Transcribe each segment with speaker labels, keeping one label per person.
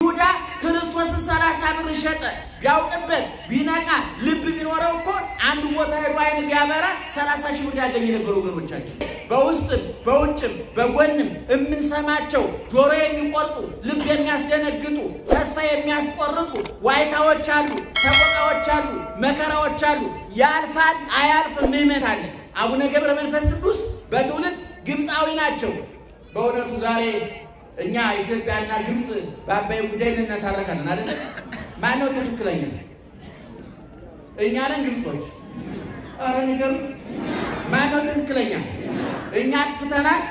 Speaker 1: ይሁዳ ክርስቶስን 30 ብር ሸጠ። ቢያውቅበት ቢነቃ ልብ ቢኖረው እኮ አንድ ቦታ ሄዶ አይን ቢያበራ 30 ሺህ ብር ያገኝ ነበር። ወገኖቻችን በውስጥም በውጭም በጎንም እምንሰማቸው ጆሮ የሚቆርጡ ልብ የሚያስደነግጡ ተስፋ የሚያስቆርጡ ዋይታዎች አሉ፣ ሰቆቃዎች አሉ፣ መከራዎች አሉ። ያልፋል አያልፍም ምእመን አለ። አቡነ ገብረ መንፈስ ቅዱስ በትውልድ ግብፃዊ ናቸው። በእውነቱ ዛሬ እኛ ኢትዮጵያና ግብፅ በአባይ ጉዳይ እንነታረካለን አይደል? ማን ነው ትክክለኛ? እኛ ነን ግብጾች? አረ ንገሩ። ማን ነው ትክክለኛ? እኛ አጥፍተናል፣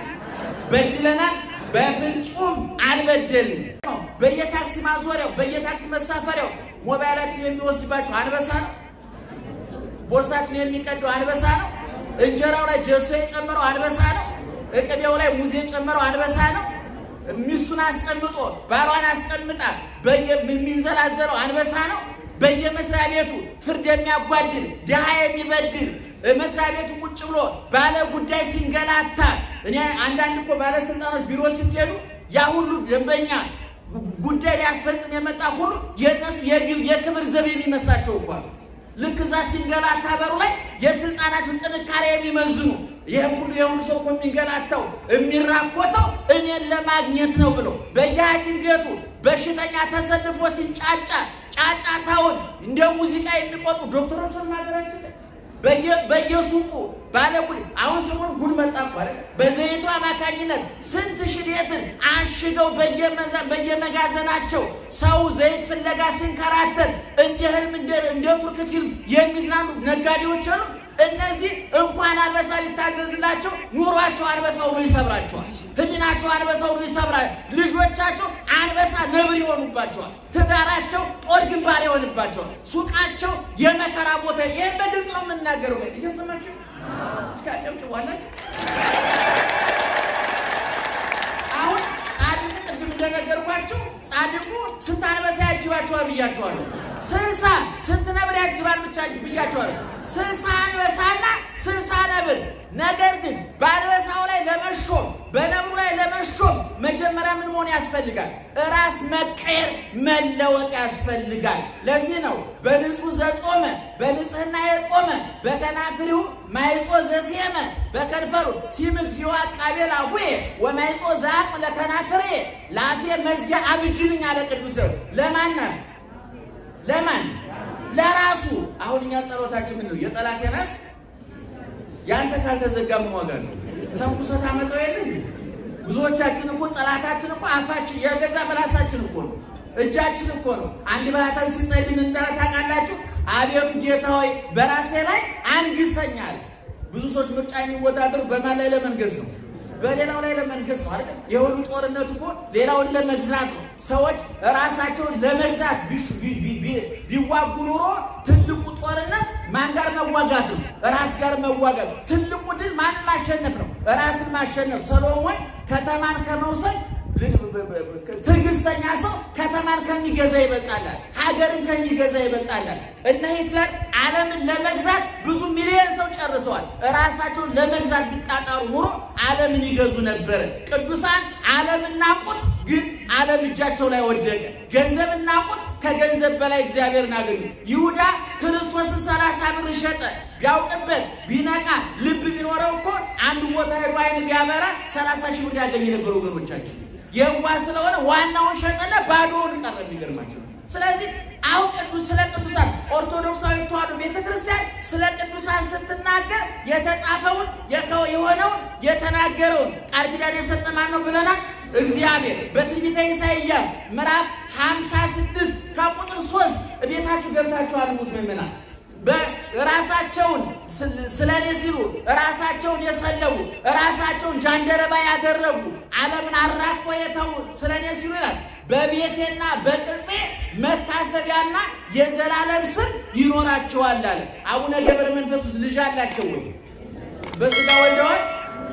Speaker 1: በድለናል? በፍጹም አልበደልንም። በየታክሲ ማዞሪያው በየታክሲ መሳፈሪያው ሞባይላችን የሚወስድባቸው አንበሳ ነው። ቦርሳችን የሚቀደው አንበሳ ነው። እንጀራው ላይ ጀሶ የጨመረው አንበሳ ነው። እቅቤው ላይ ሙዝ የጨመረው አንበሳ ነው። ሚስቱን አስቀምጦ ባሏን አስቀምጣ የሚንዘላዘለው አንበሳ ነው። በየመስሪያ ቤቱ ፍርድ የሚያጓድል ድሃ የሚበድል መስሪያ ቤቱ ቁጭ ብሎ ባለ ጉዳይ ሲንገላታ እኔ አንዳንድ እኮ ባለስልጣኖች ቢሮ ስትሄዱ ያ ሁሉ ደንበኛ ጉዳይ ሊያስፈጽም የመጣ ሁሉ የነሱ የክብር ዘብ የሚመስላቸው እኮ ልክ እዛ ሲንገላታ በሩ ላይ የስልጣናችን ጥንካሬ የሚመዝኑ የሁሉ ሰው እኮ የሚንገላታው የሚራኮተው እኔን ለማግኘት ነው ብሎ በየሐኪም ቤቱ በሽተኛ ተሰልፎ ሲንጫጫ ጫጫታውን እንደ ሙዚቃ የሚቆጡ ዶክተሮችን ማገራችን በየሱቁ ባለጉድ አሁን ሰሞኑን ጉድ መጣ እኮ አይደል? በዘይቱ አማካኝነት ስንት ሺህ ሊትር አሽገው በየመጋዘናቸው ሰው ዘይት ፍለጋ ሲንከራተት እንደ ህልም እንደ ቱርክ ፊልም የሚዝናኑ ነጋዴዎች አሉ። እነዚህ እንኳን አንበሳ ሊታዘዝላቸው ኑሯቸው አንበሳው ነው ይሰብራቸዋል። ህሊናቸው አንበሳው ነው ይሰብራል። ልጆቻቸው አንበሳ ነብር ይሆኑባቸዋል። ትዳራቸው ጦር ግንባር ይሆንባቸዋል። ሱቃቸው የመከራ ቦታ። ይሄን በግልጽ ነው የምናገረው። እየሰማችሁ እስከ አጨብጭቧላችሁ። አሁን ጻድቁ ቅድም እንደነገርኳችሁ ጻድቁ ስንት አንበሳ ያጅባቸዋል ብያቸዋለሁ። 60 ስንት ነብር ያጅባል ብቻ ብያቸዋለሁ። 60 አንበሳና 60 ነብር። ነገር ግን በአንበሳው ላይ ለመሾም በነብሩ ላይ ለመሾም መጀመሪያ ምን መሆን ያስፈልጋል? ራስ መቀየር መለወጥ ያስፈልጋል። ለዚህ ነው በንጹህ ዘጾመ በንጽህና የጾመ በከናፍሪው ማይጾ ዘሴመ በከንፈሩ ሲምግ ሲዋቅ ቃቤል አፉዬ ወማይጾ ዛቅ ለከናፍሬ ላፌ መዝጊያ አብጅልኝ አለ ቅዱስ። ለማን ለራሱ። አሁን እኛ ጸሎታችን ምን ነው? የጠላት ናት ያንተ ካልተዘጋ ምን ዋጋ ነው? ተንኩሰት አመጣው የለም። ብዙዎቻችን እኮ ጠላታችን እኮ አፋችን የገዛ በራሳችን እኮ ነው፣ እጃችን እኮ ነው። አንድ ባህታዊ ሲጸልይ እንዳለ ታውቃላችሁ? አቤቱ ጌታ ሆይ በራሴ ላይ አንግሰኛል። ብዙ ሰዎች ምርጫ የሚወዳደሩ በማን ላይ ለመንገስ ነው? በሌላው ላይ ለመንገስ ነው አይደል? የሁሉ ጦርነት እኮ ሌላውን ለመግዛት ነው። ሰዎች ራሳቸውን ለመግዛት ቢዋጉ ኑሮ ትልቁ ጦርነት ማን ጋር መዋጋት ነው? ራስ ጋር መዋጋት። ትልቁ ድል ማን ማሸነፍ ነው? ራስን ማሸነፍ። ሰሎሞን ከተማን ከመውሰድ ትዕግስተኛ ሰው ከተማን ከሚገዛ ይበልጣል፣ ሀገርን ከሚገዛ ይበልጣል። እና ሂትለር ዓለምን ለመግዛት ብዙ ሚሊዮን ሰው ጨርሰዋል። ራሳቸውን ለመግዛት ቢጣጣሩ ኑሮ ዓለምን ይገዙ ነበር። ቅዱሳን ዓለምን ናቁት፣ ግን ዓለም እጃቸው ላይ ወደቀ። ገንዘብን ናቁት፣ ከገንዘብ በላይ እግዚአብሔርን አገኙ። ይሁዳ ክርስቶስን 30 ብር ሸጠ። ቢያውቅበት ቢነቃ ልብ ቢኖረው እኮ አንድ ቦታ ሄዶ አይን ቢያበራ 30 ሺህ ብር ያገኝ ነበር። ወገኖቻችን የዋ ስለሆነ ዋናውን ሸጠና ባዶውን ቀረ። የሚገርማቸው ስለዚህ አሁን ስለ ቅዱሳን ኦርቶዶክሳዊ ተዋሕዶ ቤተክርስቲያን ስለ ቅዱሳን ስትናገር የተጻፈውን የሆነውን የተናገረውን ቃል ኪዳን የሰጠ ማን ነው ብለናል? እግዚአብሔር በትንቢተ ኢሳይያስ ምዕራፍ 56 ከቁጥር 3 ቤታችሁ ገብታችሁ አንሙት ምእመናን። በራሳቸውን ስለኔ ሲሉ ራሳቸውን የሰለቡ ራሳቸውን ጃንደረባ ያደረጉ ዓለምን አራግፎ የተው ስለኔ ሲሉ ይላል በቤቴና በቅጽሬ መታሰቢያና የዘላለም ስም ይኖራቸዋል አለ። አቡነ ገብረ መንፈስ ቅዱስ ልጅ አላቸው ወይ? በስጋ ወልደዋል።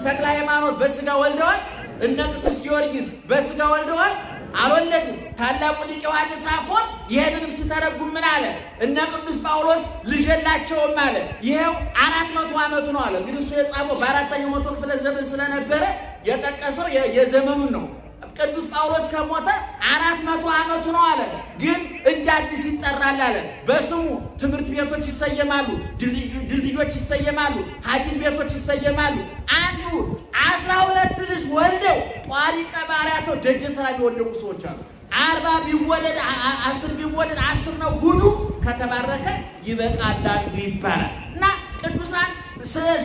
Speaker 1: ተክለ ሃይማኖት በስጋ ወልደዋል። እነ ቅዱስ ጊዮርጊስ በስጋ ወልደዋል። አልወለዱም። ታላቁ ሊቅ ዮሐንስ አፈወርቅ ይሄንንም ሲተረጉም ምን አለ? እነ ቅዱስ ጳውሎስ ልጅ የላቸውም አለ። ይሄው 400 ዓመቱ ነው አለ። ግን እሱ የጻፈው በ4ኛው መቶ ክፍለ ዘመን ስለነበረ የጠቀሰው የዘመኑን ነው። ቅዱስ ጳውሎስ ከሞተ 400 ዓመቱ ነው አለ። ግን እንደ አዲስ ይጠራል አለ። በስሙ ትምህርት ቤቶች ይሰየማሉ፣ ድልድዮች ይሰየማሉ፣ ሐኪም ቤቶች ይሰየማሉ። አንዱ 12 ልጅ ወልደው ጧሪ ቀባሪያቸው ደጀ ሰላም የወደቁ ሰዎች አሉ። 40 ቢወለድ 10 ቢወለድ 10 ነው ጉዱ። ከተባረከ ይበቃል አንዱ ይባላል። እና ቅዱሳን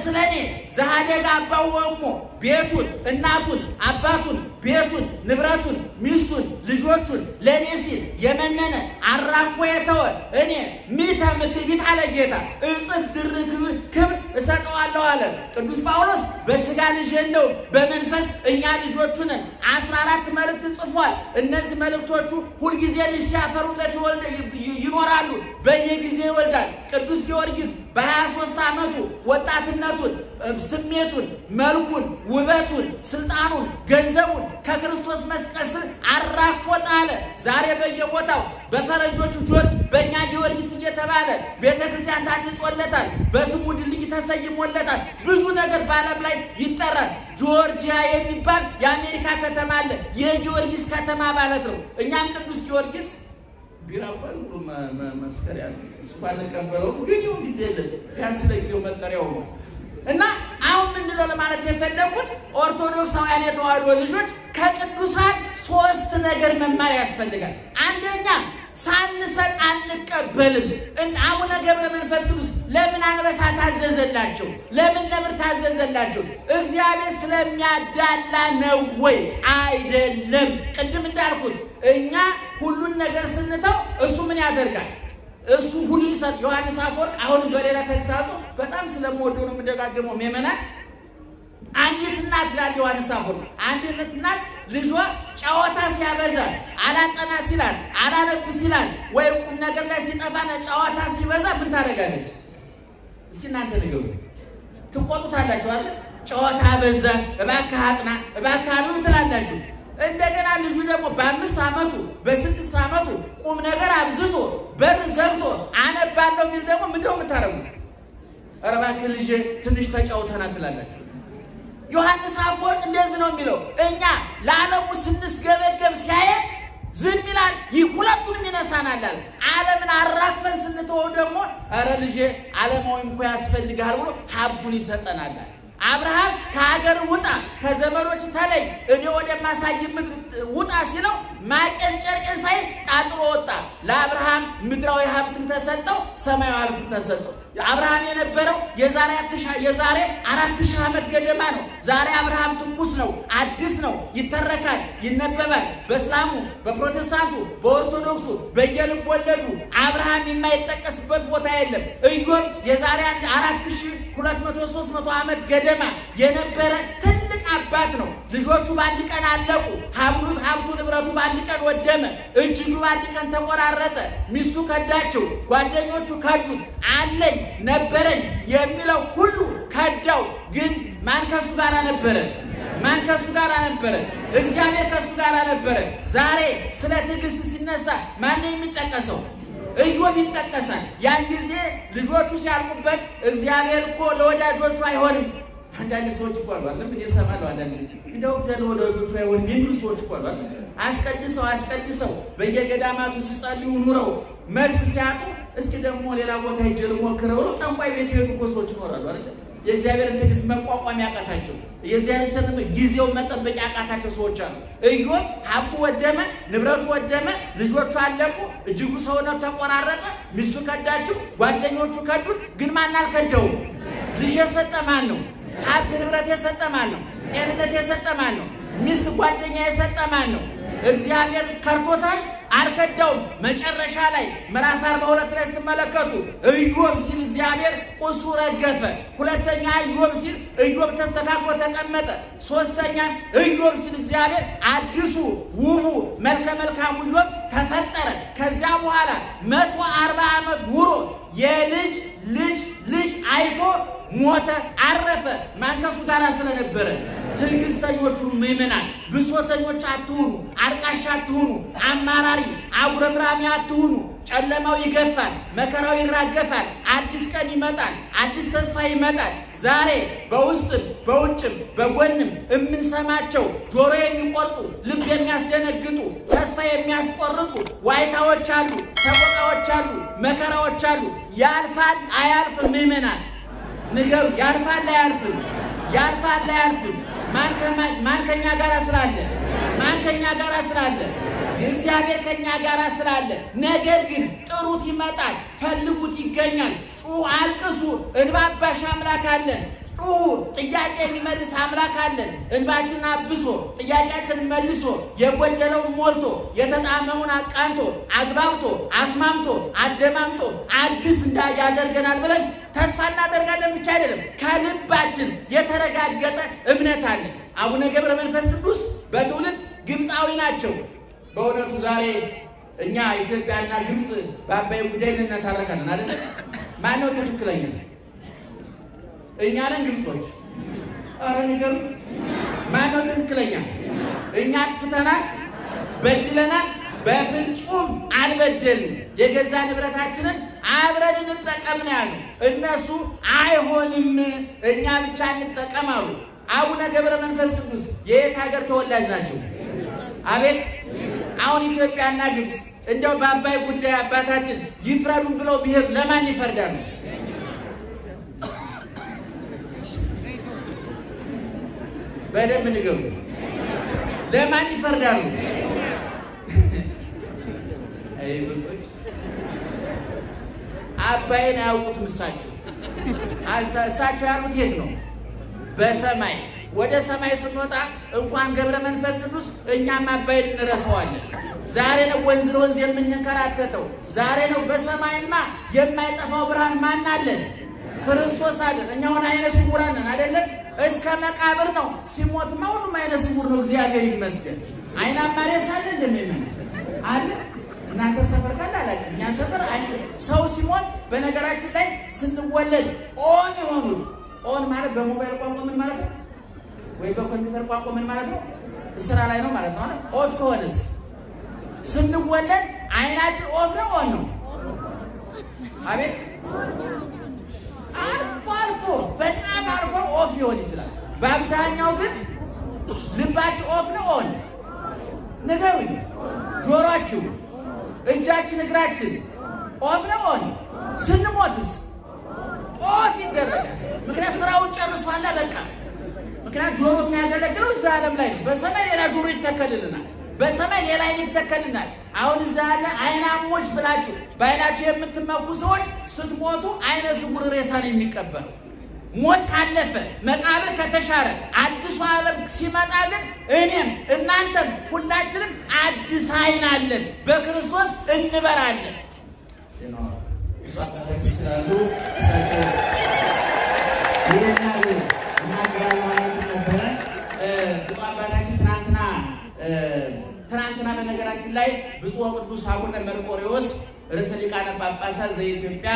Speaker 1: ስለኔ ዘሃደጋ አባው ወሞ ቤቱን እናቱን አባቱን ቤቱን ንብረቱን ሚስቱን ልጆቹን ለኔ ሲል የመነነ አራፎ የተወ እኔ ምዕተ ምክቢት አለ ጌታ እጽፍ ድርብ ክብር እሰጠዋለሁ አለ ቅዱስ ጳውሎስ። በስጋ ልጅ የለው በመንፈስ እኛ ልጆቹ ነን። 14 መልእክት ጽፏል። እነዚህ መልእክቶቹ ሁልጊዜ ልጅ ሲያፈሩለት ይኖራሉ፣ በየጊዜው ይወልዳል። ቅዱስ ጊዮርጊስ በ23 ዓመቱ ወጣትነቱን ስሜቱን መልኩን ውበቱን ስልጣኑን ገንዘቡን ከክርስቶስ መስቀል ስር አራግፎ ጣለ። ዛሬ በየቦታው በፈረንጆቹ ጆርጅ በእኛ ጊዮርጊስ እየተባለ ቤተክርስቲያን ታንጾለታል፣ በስሙ ድልድይ ተሰይሞለታል። ብዙ ነገር በዓለም ላይ ይጠራል። ጆርጂያ የሚባል የአሜሪካ ከተማ አለ፣ የጊዮርጊስ ከተማ ማለት ነው። እኛም ቅዱስ ጊዮርጊስ ቢራባል መስከር ያለ እንኳን ቀበለው ግን ይሁን ይደለ ያስለየው መጠሪያው ነው። እና አሁን ምንድነው ለማለት የፈለኩት ኦርቶዶክሳውያን የተዋህዶ ልጆች ከቅዱሳን 3 ነገር መማር ያስፈልጋል። አንደኛ ሳንሰጥ አንቀበልም። አቡነ ገብረ መንፈስ ቅዱስ ለምን አንበሳ ታዘዘላቸው? ለምን ነብር ታዘዘላቸው? እግዚአብሔር ስለሚያዳላ ነው ወይ? አይደለም። ቅድም እንዳልኩት እኛ ሁሉን ነገር ስንተው እሱ ምን ያደርጋል? እሱ ሁሉ ይሰጥ። ዮሐንስ አፈወርቅ አሁን በሌላ ተግሳጹ በጣም ስለምወደው ነው የምደጋገመው። መመናት አንዲት እናት ላይ ዮሐንስ አፈወርቅ አንዲት እናት ልጇ ጨዋታ ሲያበዛ አላጠና ሲላል አላነብ ሲላል ወይ ቁም ነገር ላይ ሲጠፋና ጨዋታ ሲበዛ ምን ታደርጋለች? እስኪ እናንተ ንገሩ። ትቆጡታላችሁ አይደል? ጨዋታ በዛ እባክህ አጥና እባክህ አሉ ትላላችሁ። እንደገና ልጁ ደግሞ በ5 ዓመቱ በ6 ዓመቱ ቁም ነገር አብዝቶ በር ዘግቶ አነባለሁ ቢል ደግሞ ምንድነው የምታረጉት? ኧረ እባክህ ልጅ ትንሽ ተጫውተና ትላላችሁ። ዮሐንስ አፈወርቅ እንደዚህ ነው የሚለው። እኛ ለዓለሙ ስንስገበገብ ሲያየን ዝም ይላል፣ ሁለቱንም ይነሳናል። ዓለምን አራግፈን ስንተወው ደግሞ ኧረ ልጅ ዓለማዊ እንኳ ያስፈልጋል ብሎ ሀብቱን ይሰጠናል። አብርሃም ከሀገር ውጣ ከዘመዶች ተለይ እኔ ወደማሳይ ምድር ውጣ ሲለው ማቄን ጨርቄን ሳይ ጣጥሎ ወጣ። ለአብርሃም ምድራዊ ሀብት ተሰጠው፣ ሰማያዊ ሀብት ተሰጠው። አብርሃም የነበረው የዛሬ 4000 ዓመት ገደማ ነው። ዛሬ አብርሃም ትኩስ ነው፣ አዲስ ነው፣ ይተረካል፣ ይነበባል። በእስላሙ፣ በፕሮቴስታንቱ፣ በኦርቶዶክሱ በየልብ ወለዱ አብርሃም የማይጠቀስበት ቦታ የለም። ኢዮብ የዛሬ 4200-300 ዓመት ገደማ የነበረ ትልቅ አባት ነው። ልጆቹ በአንድ ቀን አለቁ። ሀብቱ ንብረቱ በአንድ ቀን ወደመ። እጅጉ በአንድ ቀን ተቆራረጠ። ሚስቱ ከዳቸው፣ ጓደኞቹ ከዱት። አለኝ ነበረኝ የሚለው ሁሉ ከዳው። ግን ማን ከሱ ጋር ነበረ? ማን ከሱ ጋር ነበረ? እግዚአብሔር ከሱ ጋር ነበረ። ዛሬ ስለ ትዕግስት ሲነሳ ማን ነው የሚጠቀሰው? ኢዮብ ይጠቀሳል። ያን ጊዜ ልጆቹ ሲያልቁበት እግዚአብሔር እኮ ለወዳጆቹ አይሆንም። አንዳንድ ሰዎች እኮ አሉ አይደል? እየሰማለሁ አንዳንድ እንደው እግዚአብሔር ለወዳጆቹ አይሆንም የሚሉ ሰዎች እኮ አሉ። አስቀድሰው በየገዳማቱ ሲጸልዩ ኑረው መልስ ሲያጡ እስኪ ደግሞ ሌላ ቦታ ሄጄ ልሞክረው ነው ጠንቋይ ቤት የሄዱ እኮ ሰዎች ይኖራሉ አይደል? የእግዚአብሔርን ትዕግስት መቋቋም ያቃታቸው፣ የእግዚአብሔርን ቸርነት ጊዜውን መጠበቅ ያቃታቸው ሰዎች አሉ። ኢዮብ ሀብቱ ወደመ፣ ንብረቱ ወደመ፣ ልጆቹ አለቁ፣ እጅጉ ሰውነቱ ተቆራረጠ፣ ሚስቱ ከዳችው፣ ጓደኞቹ ከዱት። ግን ማን አልከደውም? ልጅ የሰጠ ማን ነው? ሀብት ንብረት የሰጠ ማን ነው? ጤንነት የሰጠ ማን ነው? ሚስት ጓደኛ የሰጠ ማን ነው? እግዚአብሔር ከርቶታል? አልከዳውም። መጨረሻ ላይ ምዕራፍ 42 ላይ ስትመለከቱ ኢዮብ ሲል እግዚአብሔር ቁሱ ረገፈ። ሁለተኛ ኢዮብ ሲል ኢዮብ ተስተካክሎ ተቀመጠ። ሶስተኛ ኢዮብ ሲል እግዚአብሔር አዲሱ ውቡ መልከ መልካሙ ኢዮብ ተፈጠረ። ከዚያ በኋላ 140 ዓመት ውሮ የልጅ ልጅ ልጅ አይቶ ሞተ፣ አረፈ። ማን ከሱ ጋር ስለነበረ? ትዕግስተኞቹ ምእመናን ብሶተኞች አትሁኑ፣ አርቃሻ አትሁኑ፣ አማራሪ አጉረምራሚ አትሁኑ። ጨለማው ይገፋል፣ መከራው ይራገፋል፣ አዲስ ቀን ይመጣል፣ አዲስ ተስፋ ይመጣል። ዛሬ በውስጥም በውጭም በጎንም የምንሰማቸው ጆሮ የሚቆርጡ ልብ የሚያስደነግጡ ተስፋ የሚያስቆርጡ ዋይታዎች አሉ፣ ሰቆቃዎች አሉ፣ መከራዎች አሉ። ያልፋል አያልፍም? ምእመናን ንገሩ። ያልፋል አያልፍም? ያልፋል አያልፍም? ማን ከኛ ጋር ስላለ? ማን ከኛ ጋር ስላለ? እግዚአብሔር ከኛ ጋር ስላለ። ነገር ግን ጥሩት ይመጣል፣ ፈልጉት ይገኛል። ጩሁ፣ አልቅሱ፣ እንባ አባሽ አምላክ አለን። ጩሁ፣ ጥያቄ የሚመልስ አምላክ አለን። እንባችንን አብሶ ጥያቄያችንን መልሶ የጎደለውን ሞልቶ የተጣመሙን አቃንቶ አግባብቶ አስማምቶ አደማምጦ አዲስ ያደርገናል ብለን ተስፋ እናደርጋለን። ብቻ አይደለም፣ ከልባችን የተረጋገጠ እምነት አለ። አቡነ ገብረ መንፈስ ቅዱስ በትውልድ ግብፃዊ ናቸው። በእውነቱ ዛሬ እኛ ኢትዮጵያና ግብፅ በአባይ ጉዳይ እንነታረካለን አይደል? ማን ነው ትክክለኛ? እኛ ነን ግብጾች? ኧረ ንገሩ። ማን ነው ትክክለኛ? እኛ አጥፍተናል? በድለናል? በፍጹም አልበደልንም። የገዛ ንብረታችንን አብረን እንጠቀም ነው ያለው። እነሱ አይሆንም እኛ ብቻ እንጠቀም አሉ። አቡነ ገብረ መንፈስ ቅዱስ የየት ሀገር ተወላጅ ናቸው? አቤት! አሁን ኢትዮጵያና ግብፅ እንደው በአባይ ጉዳይ አባታችን ይፍረዱ ብለው ቢሄዱ ለማን ይፈርዳሉ? በደንብ ንገሩ። ለማን ይፈርዳሉ? አይ ብልጦች አባይን አያውቁትም። እሳቸው ያሉት የት ነው? በሰማይ። ወደ ሰማይ ስንወጣ እንኳን ገብረ መንፈስ ቅዱስ እኛም አባይን እንረሳዋለን። ዛሬ ነው ወንዝ ለወንዝ የምንከራተተው። ዛሬ ነው በሰማይማ የማይጠፋው ብርሃን ማን አለን? ክርስቶስ አለን። እኛ ሆነ አይነ ስውራን ነን አይደለም? እስከ መቃብር ነው። ሲሞትማ ሁሉም አይነ ስውር ነው። እግዚአብሔር ይመስገን። አይናማ ሬሳ አለ እንደምን አለ? እናንተ ሰፈር ካለ አላውቅም። እኛ ሰፈር ሰው ሲሞት በነገራችን ላይ ስንወለድ ኦን የሆኑት ኦን ማለት በሞባይል ቋንቋ ምን ማለት ነው? ወይ በኮምፒውተር ቋንቋ ምን ማለት ነው? ስራ ላይ ነው ማለት ነው አይደል? ኦፍ ከሆነስ ስንወለድ አይናችን ኦፍ ነው ኦን ነው? አቤት! አልፎ አልፎ በጣም አልፎ ኦፍ ሊሆን ይችላል። በአብዛኛው ግን ልባችን ኦፍ ነው ኦን? ንገሩኝ። ጆሮአችሁ፣ እጃችን፣ እግራችን ኦፍ ነው ኦን? ስንሞትስ ኦፍ ይደረጋል። ምክንያት ስራውን ጨርሷል በቃ። ምክንያት ጆሮ የሚያገለግለው እዛ ዓለም ላይ ነው። በሰማይ ሌላ ጆሮ ይተከልልናል። በሰማይ ሌላ አይን ይተከልናል። አሁን እዛ ያለ አይናሞች ብላችሁ በአይናችሁ የምትመኩ ሰዎች ስትሞቱ አይነ ስውር ሬሳ ነው የሚቀበለው። ሞት ካለፈ መቃብር ከተሻረ አዲሱ ዓለም ሲመጣ ግን እኔም እናንተም ሁላችንም አዲስ አይን አለን። በክርስቶስ እንበራለን። ትናንትና በነገራችን ላይ ብፁዕ ቅዱስ አቡነ መርቆሬዎስ ርዕሰ ሊቃነ ጳጳሳት ዘኢትዮጵያ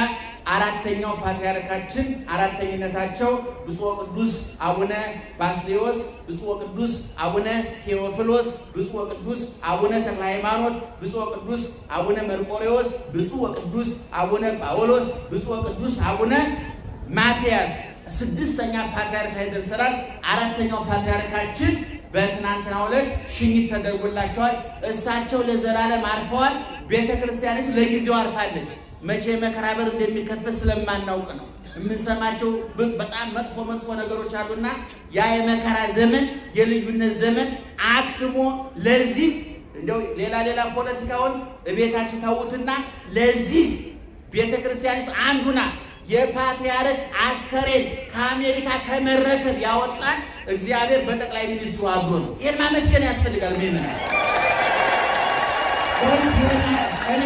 Speaker 1: አራተኛው ፓትርያርካችን አራተኝነታቸው ብፁዕ ቅዱስ አቡነ ባስልዮስ፣ ብፁዕ ቅዱስ አቡነ ቴዎፍሎስ፣ ብፁዕ ቅዱስ አቡነ ተክለ ሃይማኖት፣ ብፁዕ ቅዱስ አቡነ መርቆሬዎስ፣ ብፁዕ ቅዱስ አቡነ ጳውሎስ፣ ብፁዕ ቅዱስ አቡነ ማትያስ ስድስተኛ ፓትርያርክ ደርሰናል። አራተኛው ፓትርያርካችን በትናንትናው ዕለት ሽኝት ተደርጎላቸዋል። እሳቸው ለዘላለም አርፈዋል። ቤተክርስቲያኒቱ ለጊዜው አርፋለች። መቼ መከራ በር እንደሚከፈት ስለማናውቅ ነው። የምንሰማቸው በጣም መጥፎ ነገሮች አሉና ያ የመከራ ዘመን የልዩነት ዘመን አክትሞ ለዚህ እንደው ሌላ ፖለቲካውን እቤታችሁ ታውትና ለዚህ ቤተክርስቲያኒቱ አንዱና የፓትርያርክ አስከሬን ከአሜሪካ ከመረከብ ያወጣን እግዚአብሔር በጠቅላይ ሚኒስትሩ አድሮ ነው። ይሄን ማመስገን ያስፈልጋል። ምን እኔ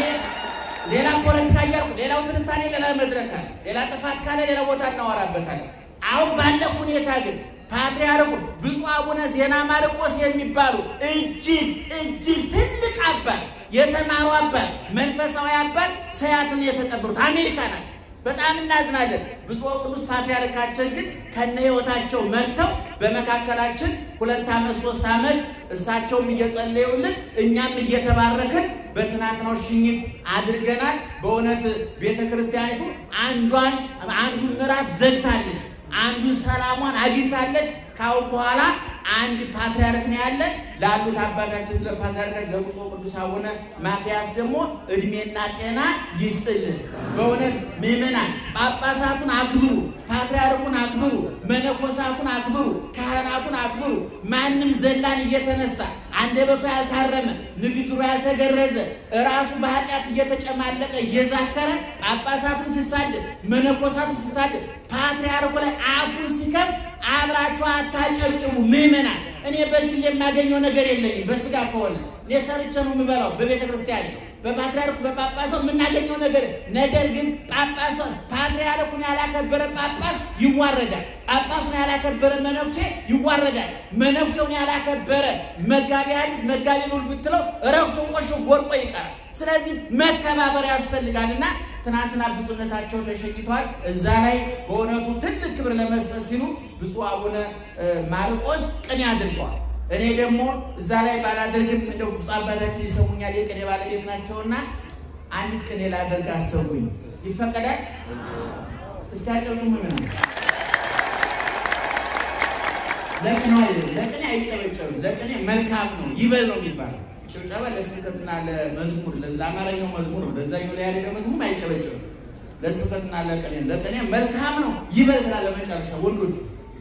Speaker 1: ሌላ ፖለቲካ እያልኩ ሌላው ትንታኔ ሌላ መድረክ አለ፣ ሌላ ጥፋት ካለ ሌላ ቦታ እናወራበታለን። አሁን ባለው ሁኔታ ግን ፓትርያርኩ ብፁዕ አቡነ ዜና ማርቆስ የሚባሉ እጅግ ትልቅ አባት፣ የተማሩ አባት፣ መንፈሳዊ አባት ሰያትን የተቀበሩት አሜሪካ ናት። በጣም እናዝናለን። ብፁዕ ቅዱስ ፓትርያርካችን ግን ከነ ሕይወታቸው መጥተው በመካከላችን 2 ዓመት 3 ዓመት እሳቸውም እየጸለዩልን እኛም እየተባረክን በትናንትናው ሽኝት አድርገናል። በእውነት ቤተክርስቲያኒቱ አንዱን ምዕራፍ ዘግታለች፣ አንዱን ሰላሟን አግኝታለች። ካሁን በኋላ አንድ ፓትርያርክ ነው ያለ። ላሉት አባታችን ለፓትርያርክ ለብፁዕ ቅዱስ አቡነ ማትያስ ደግሞ እድሜና ጤና ይስጥልን። በእውነት ምእመናን ጳጳሳቱን አክብሩ፣ ፓትርያርኩን አክብሩ፣ መነኮሳቱን አክብሩ፣ ካህናቱን አክብሩ። ማንም ዘላን እየተነሳ አንደበቱ ያልታረመ ንግግሩ ያልተገረዘ ራሱ በኃጢአት እየተጨማለቀ እየዛከረ ጳጳሳቱን ሲሳደብ መነኮሳቱን ሲሳደብ ፓትርያርኩ ላይ አፉን ሲከፍት አብራችሁ አታጨብጭቡ። ምእመናን እኔ በግል የማገኘው ነገር የለኝም። በስጋ ከሆነ እኔ ሰርቼ ነው የምበላው። በቤተ ክርስቲያን በፓትርያርኩ በጳጳሱ የምናገኘው ነገር ግን ፓትርያርኩን ያላከበረ ጳጳስ ይዋረዳል። ጳጳሱን ያላከበረ መነኩሴ ይዋረዳል። መነኩሴውን ያላከበረ መጋቢ ሐዲስ መጋቢ ሉል ብትለው ረክሶ ቆሾ ጎርቆ ይቀራል። ስለዚህ መከባበር ያስፈልጋልና ትናንትና ብፁዕነታቸው ተሸኝተዋል። እዛ ላይ በእውነቱ ትልቅ ክብር ለመስጠት ሲሉ ብፁዕ አቡነ ማርቆስ ቅኔ አድርገዋል። እኔ ደግሞ እዛ ላይ ባላደርግም እንደው ብፁዕ አባታችን ይሰሙኛል፣ የቅኔ ባለቤት ናቸውና አንዲት ቅኔ ላደርግ አሰቡኝ። ይፈቀዳል? እስኪ አጨብጭቡ። ምን ለቅኔ አይጨበጨብም። ለቅኔ መልካም ነው ይበል ነው የሚባለው። ጭብጨባ ለስብከትና ለመዝሙር ለአማርኛው መዝሙር ነው። ለዛኛው ላይ ያለው መዝሙር አይጨበጨብም። ለስብከትና ለቅኔ መልካም ነው ይበል። ለመጨረሻ ወንዶች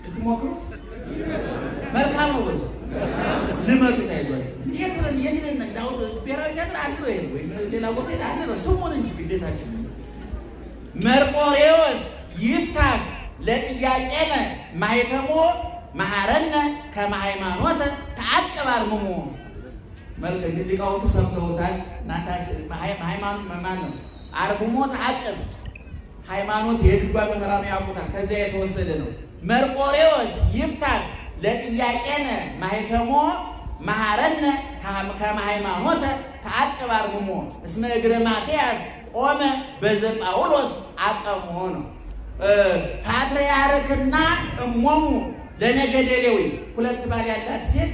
Speaker 1: እስኪሞክሩ መልካም ነው ወይስ ልመዱ? ታይዟችሁ የትለን እንዳውት ብሔራዊ ቲያትር አለ ወይ ሌላ ቦታ አለ ነው ስሙን እንጂ ግዴታችን መርቆሬዎስ ይፍታህ ለጥያቄነ ማይተሞ መሐረነ ከመሃይማኖተ ተአቀባርሙሙ መልከ ሊቃውንቱ ሰምተውታል። እናንተስ ሃይማኖት ማን ነው? አርጉሞ ተአቀብ ሃይማኖት የድጓ መምህራን ያውቁታል። ከዚያ የተወሰደ ነው። መርቆሬዎስ ይፍታህ ለጥያቄነ ማይተሞ መሐረነ ከመሃይማኖተ ተአቀባርሙሙ እስመ እግረ ማትያስ ቆመ በዘጳውሎስ አቀሞ ነው። ፓትርያርክና እሞሙ ለነገደ ሌዊ 2 ባል ያላት ሴት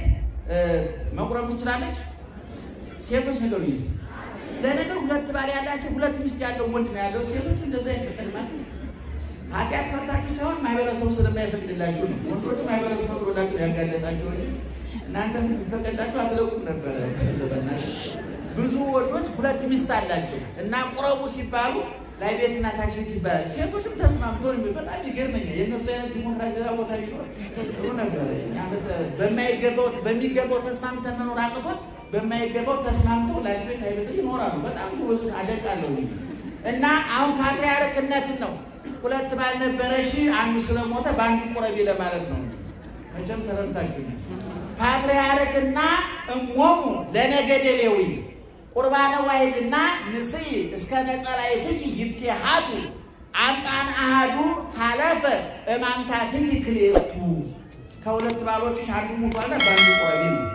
Speaker 1: መቁረብ ትችላለች? ሴቶች ነገሩ ይስ ለነገሩ 2 ባል ያላት ሴት 2 ሚስት ያለው ወንድ ነው ያለው። ሴቶች እንደዛ ይፈቀድማል። ኃጢአት ፈርታችሁ ሳይሆን ማህበረሰቡ ስለማይፈቅድላችሁ ነው። ወንዶቹ ማህበረሰቡ ፈቅዶላችሁ ያጋለጣችሁ እናንተም ፈቅዶላችሁ አትለቁም ነበር። ብዙ ወንዶች 2 ሚስት አላቸው እና ቁረቡ ሲባሉ ላይ ቤትና ታች ይባላል። ሴቶችም ተስማምተው ነው። በጣም ይገርመኛል። የነሱ አይነት ዲሞክራሲ ቦታ ቢኖር ጥሩ ነበር። በሚገባው ተስማምተን መኖር አቅቶን በማይገባው ተስማምተው ላይ ቤት አይበጥ ይኖራሉ። በጣም ብዙ አደቃለሁ እና አሁን ፓትርያርክነትን ነው 2 ባል ነበረሽ አንዱ ስለሞተ በአንዱ ቁረቢ ለማለት ነው። መቼም ተረድታችሁ ፓትርያርክና እሞሙ ለነገደ ሌዊ ቁርባነ ዋሂድና ንስይ እስከ ነጸላይትኪ ይትሃቱ አምጣን አሃዱ ሐለፈ እማምታትኪ ክሌቱ ከ2 ባሎች አንዱ ሞቷል። በአንዱ ቁረቢ ነው